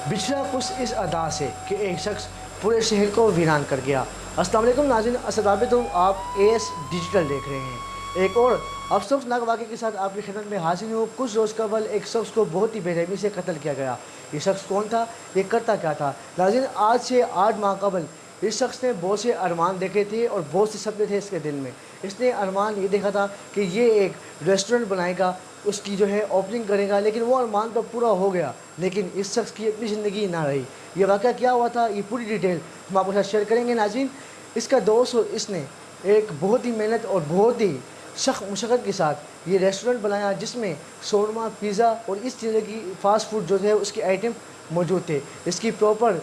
بچھڑا کچھ اس ادا سے کہ ایک شخص پورے شہر کو ویران کر گیا۔ السلام علیکم ناظرین، اسد عابد ہوں، آپ AS ڈیجیٹل دیکھ رہے ہیں۔ ایک اور افسوسناک واقعے کے ساتھ آپ کی خدمت میں حاضر ہوں۔ کچھ روز قبل ایک شخص کو بہت ہی بے رحمی سے قتل کیا گیا۔ یہ شخص کون تھا؟ یہ کرتا کیا تھا؟ ناظرین، آج سے 8 ماہ قبل اس شخص نے بہت سے ارمان دیکھے تھے اور بہت سے سپنے تھے اس کے دل میں۔ اس نے ارمان یہ دیکھا تھا کہ یہ ایک ریسٹورنٹ بنائے گا، اس کی جو ہے اوپننگ کرے گا، لیکن وہ ارمان تو پورا ہو گیا، لیکن اس شخص کی اپنی زندگی نہ رہی۔ یہ واقعہ کیا ہوا تھا، یہ پوری ڈیٹیل ہم آپ کے ساتھ شیئر کریں گے ناظرین۔ اس کا دوست اور اس نے ایک بہت ہی محنت اور بہت ہی سخت مشقت کے ساتھ یہ ریسٹورنٹ بنایا، جس میں شورما، پیزا اور اس طرح کی فاسٹ فوڈ جو ہے اس کے آئٹم موجود تھے۔ اس کی پراپر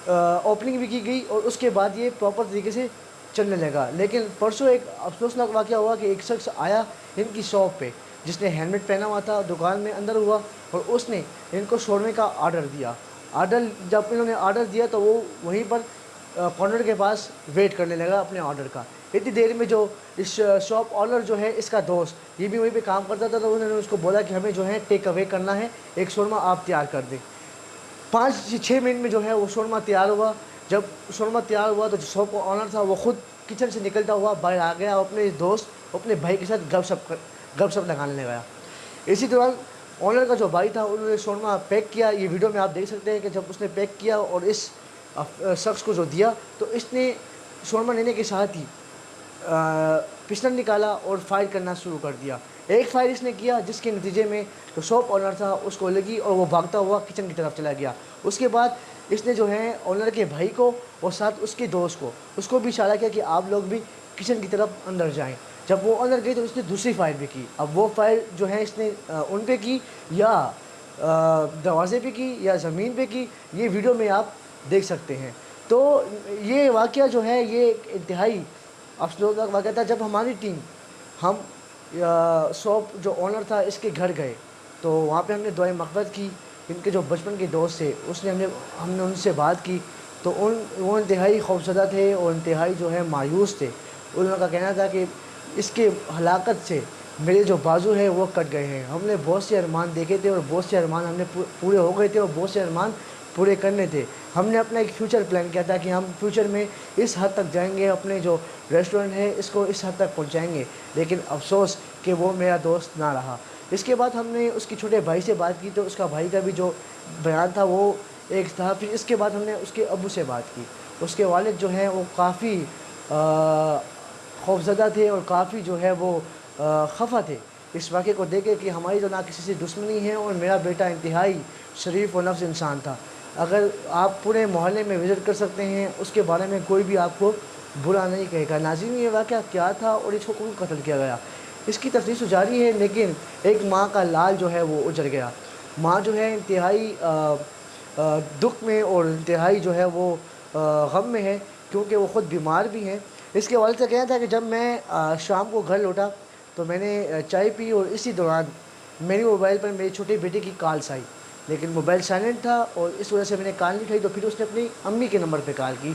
اوپننگ بھی کی گئی اور اس کے بعد یہ پراپر طریقے سے چلنے لگا۔ لیکن پرسوں ایک افسوسناک واقعہ ہوا کہ ایک شخص آیا ان کی شاپ پہ، جس نے ہیلمٹ پہنا ہوا تھا، دکان میں اندر ہوا اور اس نے ان کو شورمے کا آرڈر دیا۔ جب انہوں نے آرڈر دیا تو وہ وہیں پر کارنر کے پاس ویٹ کرنے لگا اپنے آرڈر کا۔ اتنی دیر میں جو اس شاپ آنر جو ہے اس کا دوست، یہ بھی وہیں پہ کام کرتا تھا، تو انہوں نے اس کو بولا کہ ہمیں جو ہے ٹیک اوے کرنا ہے، ایک شورما آپ تیار کر دیں۔ 5-6 منٹ میں جو ہے وہ شورما تیار ہوا۔ جب شورما تیار ہوا تو جو شاپ آنر تھا وہ خود کچن سے نکلتا ہوا باہر آ گیا اور اپنے دوست، اپنے بھائی کے ساتھ گپ شپ لگانے لگایا۔ اسی دوران آنر کا جو بھائی تھا انہوں نے شورما پیک کیا۔ یہ ویڈیو میں آپ دیکھ سکتے ہیں کہ جب اس نے پیک کیا اور اس شخص کو جو دیا تو اس نے شورما لینے کے ساتھ ہی پسٹل نکالا اور فائر کرنا شروع کر دیا۔ ایک فائر اس نے کیا جس کے نتیجے میں جو شاپ آنر تھا اس کو لگی اور وہ بھاگتا ہوا کچن کی طرف چلا گیا۔ اس کے بعد اس نے جو ہے آنر کے بھائی کو اور ساتھ اس کے دوست اس کو بھی اشارہ کیا کہ آپ لوگ بھی کچن کی طرف اندر جائیں۔ جب وہ اندر گئی تو اس نے دوسری فائر بھی کی۔ اب وہ فائر جو ہے اس نے ان پہ کی یا دروازے پہ کی یا زمین پہ کی، یہ ویڈیو میں آپ دیکھ سکتے ہیں۔ تو یہ واقعہ جو ہے یہ ایک انتہائی افسوسناک واقعہ تھا۔ جب ہماری ٹیم ہم شاپ جو آنر تھا اس کے گھر گئے تو وہاں پہ ہم نے دعائے مغفرت کی۔ ان کے جو بچپن کے دوست تھے ہم نے ان سے بات کی تو وہ انتہائی خوفزدہ تھے اور انتہائی جو ہے مایوس تھے۔ ان کا کہنا تھا کہ اس کے ہلاکت سے میرے جو بازو ہے وہ کٹ گئے ہیں۔ ہم نے بہت سے ارمان دیکھے تھے اور بہت سے ارمان ہم نے پورے ہو گئے تھے اور بہت سے ارمان پورے کرنے تھے۔ ہم نے اپنا ایک فیوچر پلان کیا تھا کہ ہم فیوچر میں اس حد تک جائیں گے، اپنے جو ریسٹورنٹ ہے اس کو اس حد تک پہنچائیں گے، لیکن افسوس کہ وہ میرا دوست نہ رہا۔ اس کے بعد ہم نے اس کے چھوٹے بھائی سے بات کی تو اس کا بھائی کا بھی جو بیان تھا وہ ایک تھا۔ پھر اس کے بعد ہم نے اس کے ابو سے بات کی۔ اس کے والد جو ہیں وہ کافی خوفزدہ تھے اور کافی جو ہے وہ خفا تھے اس واقعے کو دیکھ کے کہ ہماری تو نہ کسی سے دشمنی ہے اور میرا بیٹا انتہائی شریف و نفس انسان تھا۔ اگر آپ پورے محلے میں وزٹ کر سکتے ہیں، اس کے بارے میں کوئی بھی آپ کو برا نہیں کہے گا۔ ناظرین، یہ واقعہ کیا تھا اور اس کو کون قتل کیا گیا، اس کی تفتیش جاری ہے، لیکن ایک ماں کا لال جو ہے وہ اجڑ گیا۔ ماں جو ہے انتہائی دکھ میں اور انتہائی جو ہے وہ غم میں ہے، کیونکہ وہ خود بیمار بھی ہیں۔ اس کے والد کا کہنا تھا کہ جب میں شام کو گھر لوٹا تو میں نے چائے پی اور اسی دوران میری موبائل پر میری چھوٹے بیٹے کی کالس آئی، لیکن موبائل سائلنٹ تھا اور اس وجہ سے میں نے کال نہیں اٹھائی۔ تو پھر اس نے اپنی امی کے نمبر پہ کال کی۔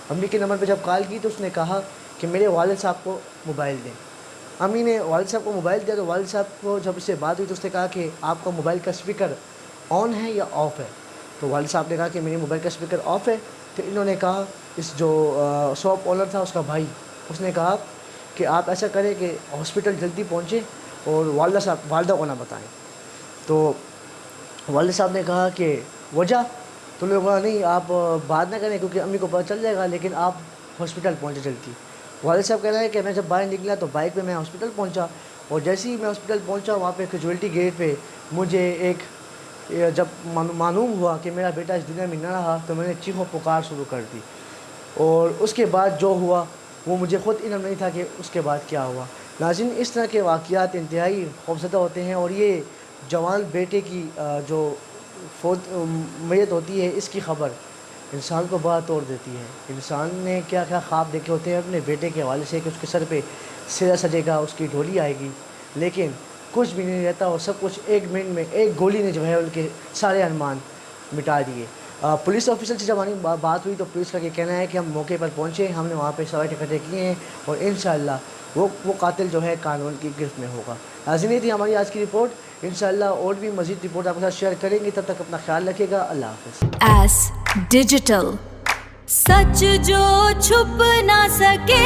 امی کے نمبر پہ جب کال کی تو اس نے کہا کہ میرے والد صاحب کو موبائل دیں۔ امی نے والد صاحب کو موبائل دیا تو والد صاحب کو جب اس سے بات ہوئی تو اس نے کہا کہ آپ کا موبائل کا اسپیکر آن ہے یا آف ہے؟ تو والد صاحب نے کہا کہ میری موبائل کا اسپیکر آف ہے۔ پھر انہوں نے کہا، اس جو شاپ آنر تھا اس کا بھائی، اس نے کہا کہ آپ ایسا کریں کہ ہاسپٹل جلدی پہنچیں اور والدہ کو نہ بتائیں۔ تو والد صاحب نے کہا کہ وجہ؟ تو انہوں نے کہا نہیں آپ بات نہ کریں کیونکہ امی کو پتہ چل جائے گا، لیکن آپ ہاسپٹل پہنچے جلدی۔ والد صاحب کہہ رہے ہیں کہ میں جب باہر نکلا تو بائک پہ میں ہاسپٹل پہنچا اور جیسے ہی میں ہاسپٹل پہنچا وہاں پہ کیجویلٹی گیٹ پہ مجھے جب معلوم ہوا کہ میرا بیٹا اس دنیا میں نہ رہا تو میں نے چیخ و پکار شروع کر دی، اور اس کے بعد جو ہوا وہ مجھے خود علم نہیں تھا کہ اس کے بعد کیا ہوا۔ ناظرین، اس طرح کے واقعات انتہائی خوفزدہ ہوتے ہیں اور یہ جوان بیٹے کی جو میت ہوتی ہے اس کی خبر انسان کو بڑا توڑ دیتی ہے۔ انسان نے کیا کیا خواب دیکھے ہوتے ہیں اپنے بیٹے کے حوالے سے کہ اس کے سر پہ سیرا سجے گا، اس کی ڈھولی آئے گی، لیکن کچھ بھی نہیں رہتا اور سب کچھ ایک منٹ میں ایک گولی نے جو ہے ان کے سارے ارمان مٹا دیے۔ پولیس آفیسر سے جب ہماری بات ہوئی تو پولیس کا یہ کہنا ہے کہ ہم موقع پر پہنچے، ہم نے وہاں پہ سوائے اکٹھے کیے ہیں اور انشاءاللہ وہ قاتل جو ہے قانون کی گرفت میں ہوگا۔ ناظرین یہ تھی ہماری آج کی رپورٹ، انشاءاللہ اور بھی مزید رپورٹ آپ کے ساتھ شیئر کریں گے، تب تک اپنا خیال رکھیے گا، اللہ حافظ۔ ایس ڈیجیٹل، سچ جو چھپ نہ سکے۔